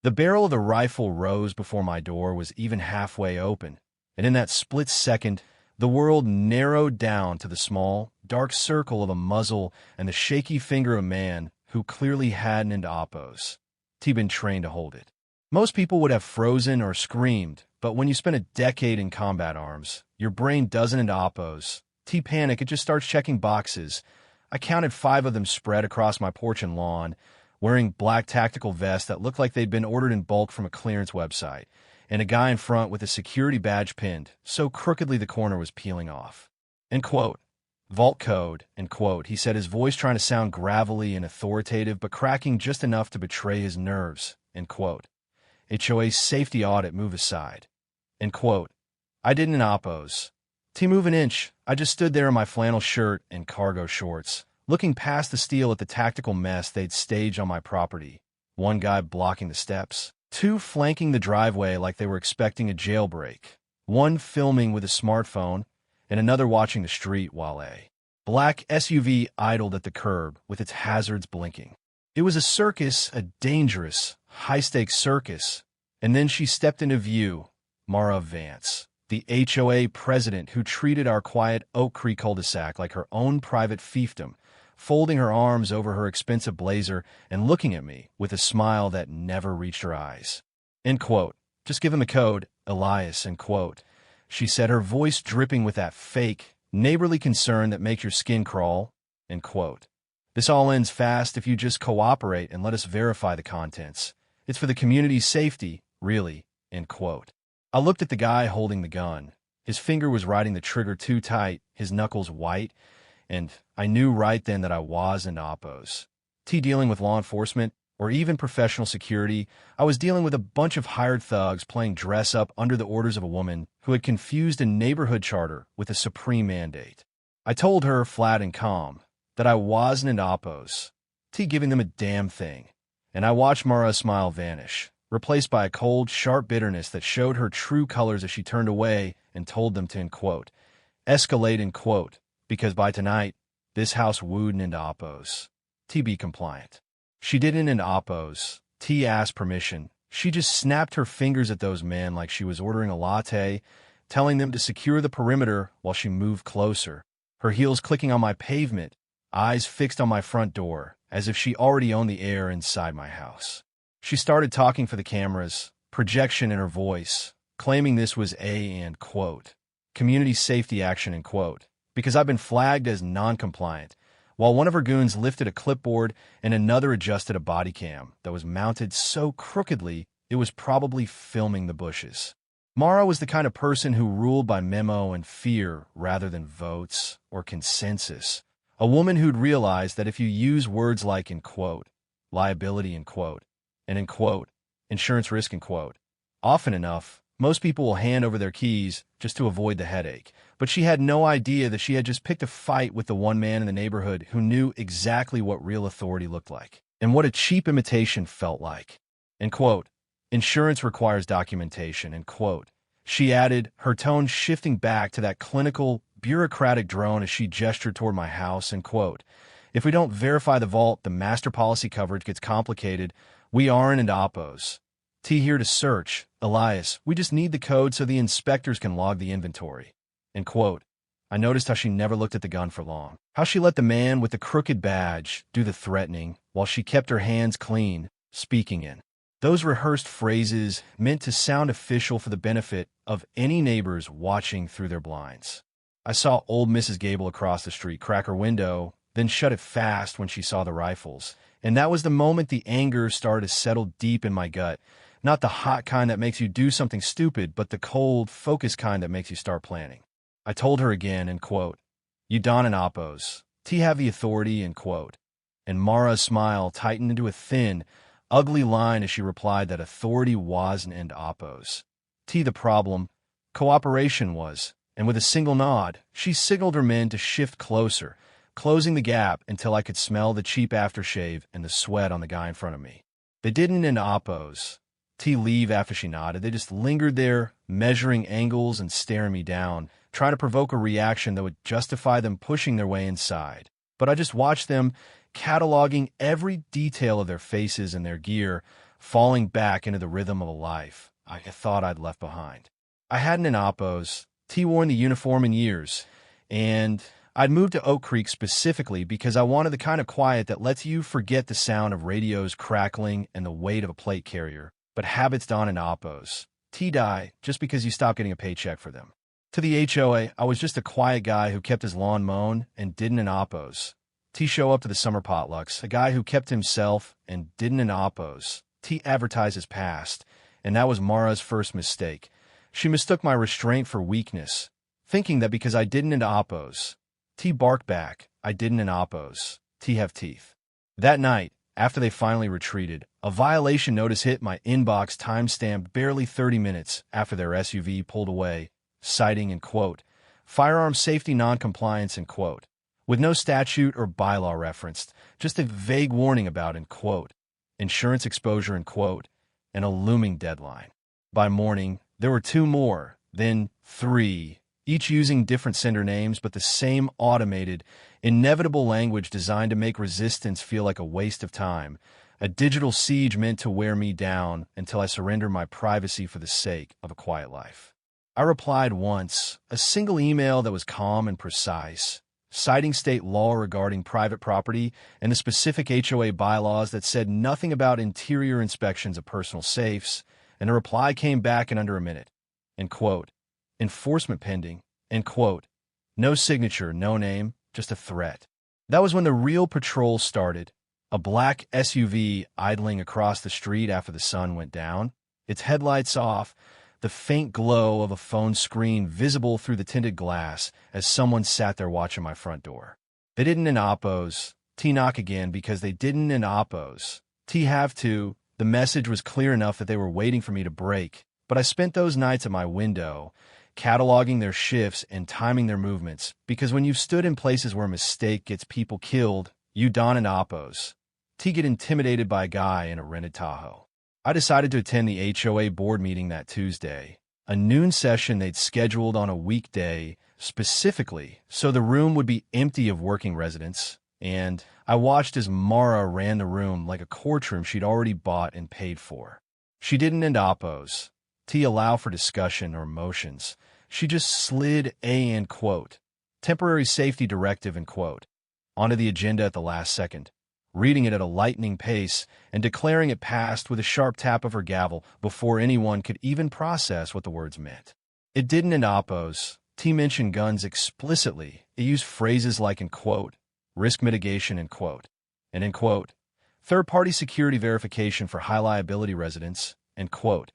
The barrel of the rifle rose before my door was even halfway open, and in that split second, the world narrowed down to the small, dark circle of a muzzle and the shaky finger of a man who clearly hadn't an oppos. He'd been trained to hold it. Most people would have frozen or screamed, but when you spend a decade in combat arms, your brain doesn't oppos. Panic, it just starts checking boxes. I counted 5 of them spread across my porch and lawn, wearing black tactical vests that looked like they'd been ordered in bulk from a clearance website, and a guy in front with a security badge pinned, so crookedly the corner was peeling off. End quote. Vault code, end quote, he said, his voice trying to sound gravelly and authoritative, but cracking just enough to betray his nerves, end quote. HOA safety audit, move aside. End quote. I didn't oppose. Move an inch. I just stood there in my flannel shirt and cargo shorts, looking past the steel at the tactical mess they'd staged on my property. One guy blocking the steps, 2 flanking the driveway like they were expecting a jailbreak, 1 filming with a smartphone, and another watching the street while a black SUV idled at the curb with its hazards blinking. It was a circus, a dangerous, high-stakes circus. And then she stepped into view, Mara Vance, the HOA president who treated our quiet Oak Creek cul-de-sac like her own private fiefdom, folding her arms over her expensive blazer and looking at me with a smile that never reached her eyes. End quote. Just give him a code, Elias, end quote. She said, her voice dripping with that fake, neighborly concern that makes your skin crawl, end quote. This all ends fast if you just cooperate and let us verify the contents. It's for the community's safety, really, end quote. I looked at the guy holding the gun. His finger was riding the trigger too tight, his knuckles white, and I knew right then that I wasn't oppos. Dealing with law enforcement, or even professional security, I was dealing with a bunch of hired thugs playing dress-up under the orders of a woman who had confused a neighborhood charter with a supreme mandate. I told her, flat and calm, that I wasn't an oppos. Giving them a damn thing. And I watched Mara's smile vanish, replaced by a cold, sharp bitterness that showed her true colors as she turned away and told them to, end quote, escalate, end quote, because by tonight, this house wouldn't into oppos. Be compliant. She didn't in oppos. Asked permission. She just snapped her fingers at those men like she was ordering a latte, telling them to secure the perimeter while she moved closer, her heels clicking on my pavement, eyes fixed on my front door, as if she already owned the air inside my house. She started talking for the cameras, projection in her voice, claiming this was and quote, community safety action, end quote, because I've been flagged as non-compliant, while one of her goons lifted a clipboard and another adjusted a body cam that was mounted so crookedly it was probably filming the bushes. Mara was the kind of person who ruled by memo and fear rather than votes or consensus. A woman who'd realized that if you use words like, end quote, liability, end quote, and, end quote, insurance risk, end quote, often enough, most people will hand over their keys just to avoid the headache. But she had no idea that she had just picked a fight with the one man in the neighborhood who knew exactly what real authority looked like and what a cheap imitation felt like. End quote. Insurance requires documentation, end quote. She added, her tone shifting back to that clinical, bureaucratic drone as she gestured toward my house, end quote. If we don't verify the vault, the master policy coverage gets complicated. We aren't in oppos. Here to search. Elias, we just need the code so the inspectors can log the inventory. End quote. I noticed how she never looked at the gun for long. How she let the man with the crooked badge do the threatening while she kept her hands clean, speaking in those rehearsed phrases meant to sound official for the benefit of any neighbors watching through their blinds. I saw old Mrs. Gable across the street crack her window, then shut it fast when she saw the rifles. And that was the moment the anger started to settle deep in my gut. Not the hot kind that makes you do something stupid, but the cold, focused kind that makes you start planning. I told her again, end quote, you don an oppos. Have the authority, end quote. And Mara's smile tightened into a thin, ugly line as she replied that authority wasn't an oppos. The problem, cooperation was, and with a single nod, she signaled her men to shift closer, closing the gap until I could smell the cheap aftershave and the sweat on the guy in front of me. They didn't in oppos. Leave after she nodded. They just lingered there, measuring angles and staring me down, trying to provoke a reaction that would justify them pushing their way inside. But I just watched them, cataloging every detail of their faces and their gear, falling back into the rhythm of a life I thought I'd left behind. I hadn't an Oppos, T worn the uniform in years, and I'd moved to Oak Creek specifically because I wanted the kind of quiet that lets you forget the sound of radios crackling and the weight of a plate carrier. But habits dawn in Oppos. T die just because you stop getting a paycheck for them. To the HOA, I was just a quiet guy who kept his lawn mown and didn't an Oppos. T show up to the summer potlucks, a guy who kept himself and didn't an Oppos. T advertised his past, and that was Mara's first mistake. She mistook my restraint for weakness, thinking that because I didn't an Oppos. T barked back, I didn't an Oppos. T have teeth. That night, after they finally retreated, a violation notice hit my inbox time-stamped barely 30 minutes after their SUV pulled away, citing, in quote, firearm safety noncompliance, in quote, with no statute or bylaw referenced, just a vague warning about, in quote, insurance exposure, in quote, and a looming deadline. By morning, there were 2 more, then 3, each using different sender names but the same automated, inevitable language designed to make resistance feel like a waste of time, a digital siege meant to wear me down until I surrender my privacy for the sake of a quiet life. I replied once, a single email that was calm and precise, citing state law regarding private property and the specific HOA bylaws that said nothing about interior inspections of personal safes, and a reply came back in under a minute. End quote. Enforcement pending. End quote. No signature, no name, just a threat. That was when the real patrol started. A black SUV idling across the street after the sun went down, its headlights off, the faint glow of a phone screen visible through the tinted glass as someone sat there watching my front door. They didn't an Oppos. T knock again because they didn't an Oppos. T have to. The message was clear enough that they were waiting for me to break, but I spent those nights at my window, cataloging their shifts and timing their movements, because when you've stood in places where a mistake gets people killed, you don an Oppos. T get intimidated by a guy in a rented Tahoe. I decided to attend the HOA board meeting that Tuesday, a noon session they'd scheduled on a weekday, specifically so the room would be empty of working residents, and I watched as Mara ran the room like a courtroom she'd already bought and paid for. She didn't end Oppos. T allow for discussion or motions. She just slid a, in quote, temporary safety directive, in quote, onto the agenda at the last second, reading it at a lightning pace and declaring it passed with a sharp tap of her gavel before anyone could even process what the words meant. It didn't in Oppos. T mentioned guns explicitly. It used phrases like, in quote, risk mitigation, in quote, and in quote, third-party security verification for high-liability residents, end quote,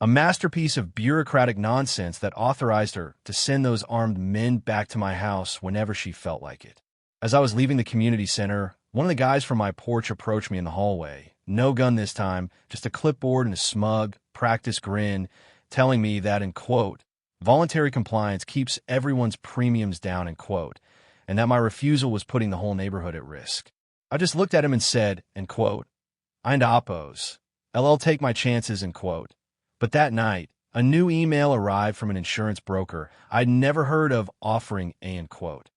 a masterpiece of bureaucratic nonsense that authorized her to send those armed men back to my house whenever she felt like it. As I was leaving the community center, one of the guys from my porch approached me in the hallway. No gun this time, just a clipboard and a smug, practiced grin, telling me that, in quote, voluntary compliance keeps everyone's premiums down, in quote, and that my refusal was putting the whole neighborhood at risk. I just looked at him and said, in quote, I'nd Oppos. I'll take my chances, in quote. But that night, a new email arrived from an insurance broker I'd never heard of offering a, in quote,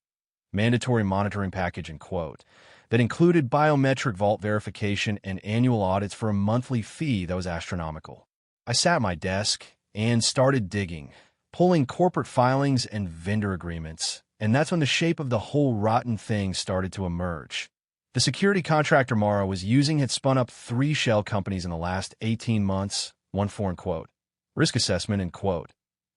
mandatory monitoring package, in quote, that included biometric vault verification and annual audits for a monthly fee that was astronomical. I sat at my desk and started digging, pulling corporate filings and vendor agreements, and that's when the shape of the whole rotten thing started to emerge. The security contractor Mara was using had spun up 3 shell companies in the last 18 months, one for, in quote, risk assessment, in quote,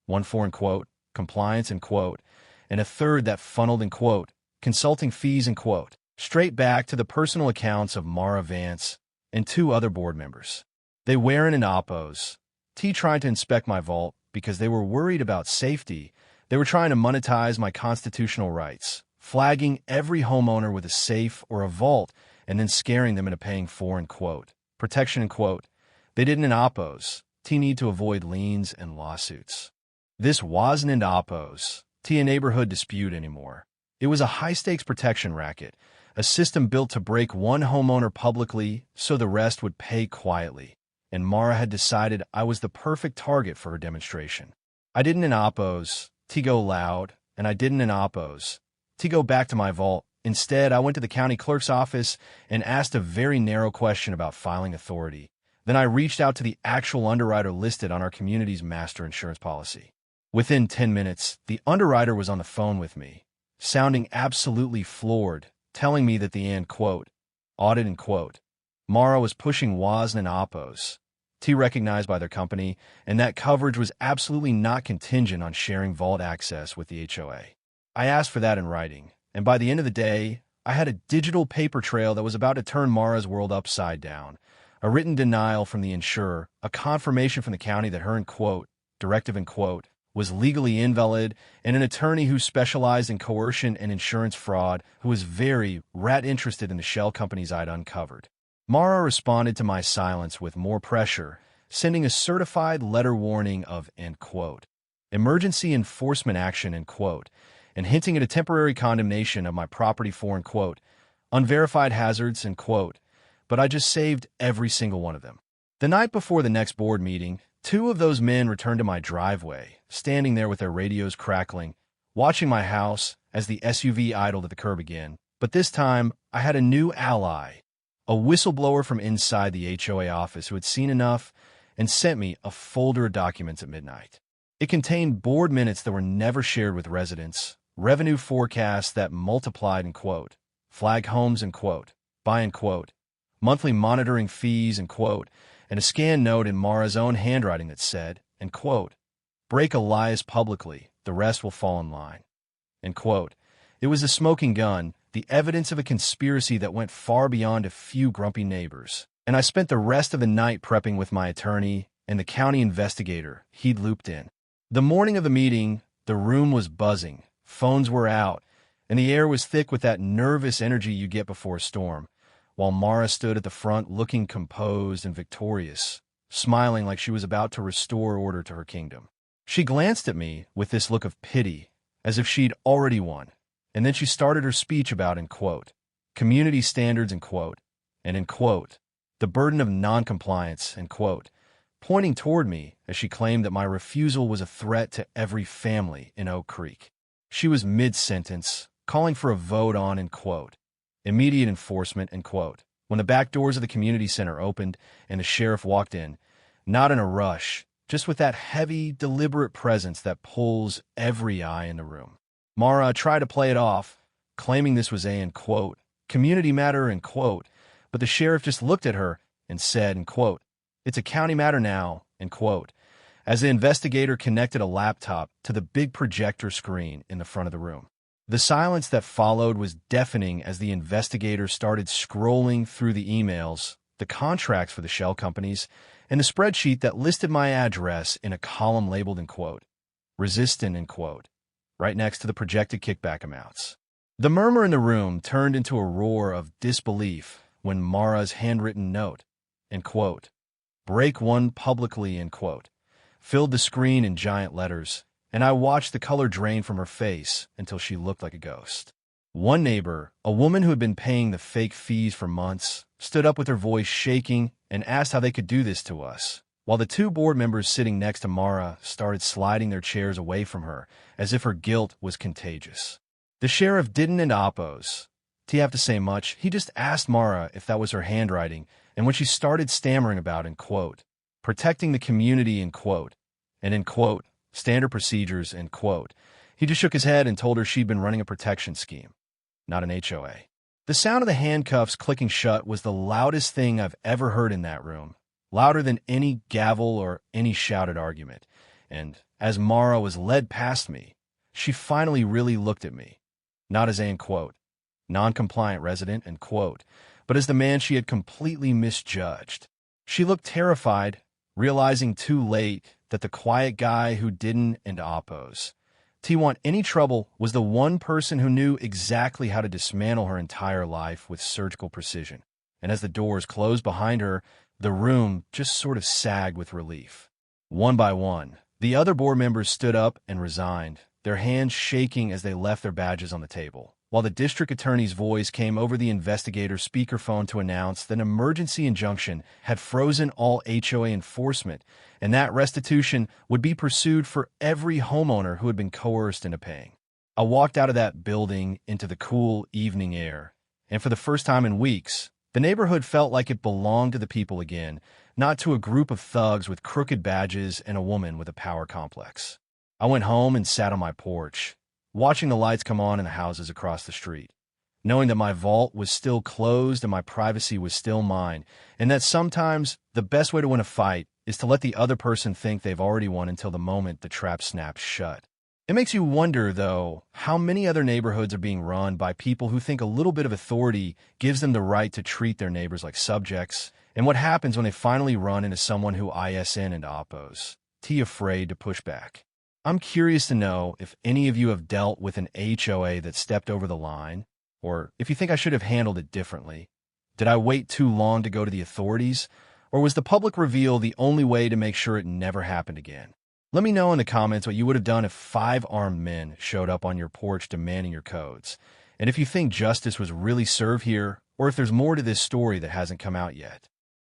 one for, in quote, compliance, in quote, and a third that funneled, in quote, consulting fees, in quote, straight back to the personal accounts of Mara Vance and 2 other board members. They were in an Oppos. T tried to inspect my vault because they were worried about safety. They were trying to monetize my constitutional rights, flagging every homeowner with a safe or a vault and then scaring them into paying for, in quote, protection, in quote. They didn't in Oppos. T need to avoid liens and lawsuits. This wasn't an Oppos. T a neighborhood dispute anymore. It was a high-stakes protection racket, a system built to break one homeowner publicly so the rest would pay quietly, and Mara had decided I was the perfect target for her demonstration. I didn't in Oppos. T go loud, and I didn't in Oppos. T go back to my vault. Instead, I went to the county clerk's office and asked a very narrow question about filing authority. Then I reached out to the actual underwriter listed on our community's master insurance policy. Within 10 minutes, the underwriter was on the phone with me, sounding absolutely floored, telling me that the audit and quote, Mara was pushing WASN and Oppos, T recognized by their company, and that coverage was absolutely not contingent on sharing vault access with the HOA. I asked for that in writing, and by the end of the day, I had a digital paper trail that was about to turn Mara's world upside down, a written denial from the insurer, a confirmation from the county that her directive was legally invalid, and an attorney who specialized in coercion and insurance fraud who was very interested in the shell companies I'd uncovered. Mara responded to my silence with more pressure, sending a certified letter warning of emergency enforcement action and hinting at a temporary condemnation of my property for unverified hazards but I just saved every single one of them. The night before the next board meeting, 2 of those men returned to my driveway, standing there with their radios crackling, watching my house as the SUV idled at the curb again. But this time, I had a new ally, a whistleblower from inside the HOA office who had seen enough and sent me a folder of documents at midnight. It contained board minutes that were never shared with residents, revenue forecasts that multiplied flag homes buy monthly monitoring fees and a scanned note in Mara's own handwriting that said, break Elias publicly, the rest will fall in line. It was a smoking gun, the evidence of a conspiracy that went far beyond a few grumpy neighbors. And I spent the rest of the night prepping with my attorney and the county investigator he'd looped in. The morning of the meeting, the room was buzzing, phones were out, and the air was thick with that nervous energy you get before a storm, while Mara stood at the front looking composed and victorious, smiling like she was about to restore order to her kingdom. She glanced at me with this look of pity, as if she'd already won, and then she started her speech about, community standards, the burden of noncompliance, pointing toward me as she claimed that my refusal was a threat to every family in Oak Creek. She was mid-sentence, calling for a vote on, immediate enforcement, when the back doors of the community center opened and the sheriff walked in, not in a rush, just with that heavy, deliberate presence that pulls every eye in the room. Mara tried to play it off, claiming this was a, community matter, but the sheriff just looked at her and said, it's a county matter now, as the investigator connected a laptop to the big projector screen in the front of the room. The silence that followed was deafening as the investigator started scrolling through the emails, the contracts for the shell companies, and the spreadsheet that listed my address in a column labeled, resistant, right next to the projected kickback amounts. The murmur in the room turned into a roar of disbelief when Mara's handwritten note, break one publicly, filled the screen in giant letters, and I watched the color drain from her face until she looked like a ghost. One neighbor, a woman who had been paying the fake fees for months, stood up with her voice shaking and asked how they could do this to us, while the 2 board members sitting next to Mara started sliding their chairs away from her as if her guilt was contagious. The sheriff didn't oppose. To have to say much, he just asked Mara if that was her handwriting, and when she started stammering about, protecting the community, standard procedures, he just shook his head and told her she'd been running a protection scheme, not an HOA. The sound of the handcuffs clicking shut was the loudest thing I've ever heard in that room, louder than any gavel or any shouted argument. And as Mara was led past me, she finally really looked at me, not as a, non-compliant resident, but as the man she had completely misjudged. She looked terrified, realizing too late that the quiet guy who didn't oppose want any trouble was the one person who knew exactly how to dismantle her entire life with surgical precision. And as the doors closed behind her, the room just sort of sagged with relief. One by one, the other board members stood up and resigned, their hands shaking as they left their badges on the table, while the district attorney's voice came over the investigator's speakerphone to announce that an emergency injunction had frozen all HOA enforcement, and that restitution would be pursued for every homeowner who had been coerced into paying. I walked out of that building into the cool evening air, and for the first time in weeks, the neighborhood felt like it belonged to the people again, not to a group of thugs with crooked badges and a woman with a power complex. I went home and sat on my porch, watching the lights come on in the houses across the street, knowing that my vault was still closed and my privacy was still mine, and that sometimes the best way to win a fight is to let the other person think they've already won until the moment the trap snaps shut. It makes you wonder, though, how many other neighborhoods are being run by people who think a little bit of authority gives them the right to treat their neighbors like subjects, and what happens when they finally run into someone who ISN and oppos, afraid to push back. I'm curious to know if any of you have dealt with an HOA that stepped over the line, or if you think I should have handled it differently. Did I wait too long to go to the authorities, or was the public reveal the only way to make sure it never happened again? Let me know in the comments what you would have done if 5 armed men showed up on your porch demanding your codes, and if you think justice was really served here, or if there's more to this story that hasn't come out yet.